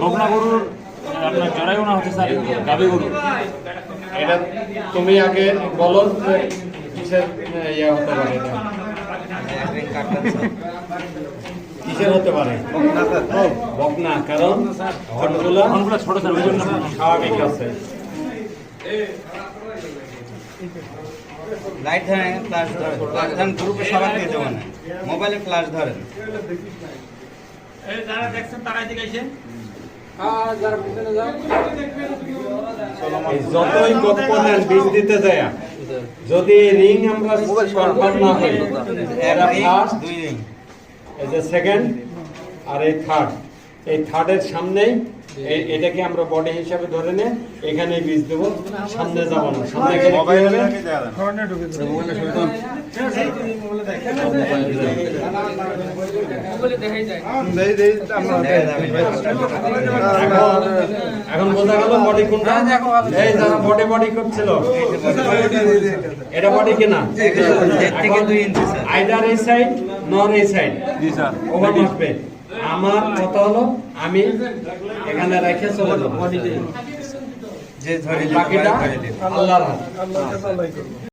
বকনা গরুর আপনার জরায়ু না হচ্ছে স্যার গাভী গরু। এটা তুমি আগে বলো যে কিসের ইয়ে হতে পারে, কিসের হতে পারে? বকনা, কারণ হর্নগুলো ছোট স্যার ওই জন্য স্বাভাবিক আছে। লাইট ধরেন, ক্লাস ধরেন, গ্রুপে সবার দিয়ে দেবো না, মোবাইলে ক্লাস ধরেন। যারা দেখছেন তারা এদিকে এসে যতই বক্তব্য নেন বীজ দিতে যায়, যদি রিং আমরা কনফার্ম না হই, এরা ফার্স্ট, দুই রিং, এই যে সেকেন্ড আর এই থার্ড, এই থার্ডের সামনেই এটাকে আমরা বডি হিসাবে ধরে নিয়ে এখানে বীজ দেবো, সামনে যাব না। সামনে গেলে কি হবে? এখন বোঝা গেল বডি কোনটা। এই যারা বডি বডি করছিল, এটা বডি কিনা, আইদার এই সাইড নর এই সাইড ওভার মাপবে। আমার কথা হলো আমি এখানে রেখে চলে যাবো, যে ধরে বাকিটা আল্লাহর হাতে।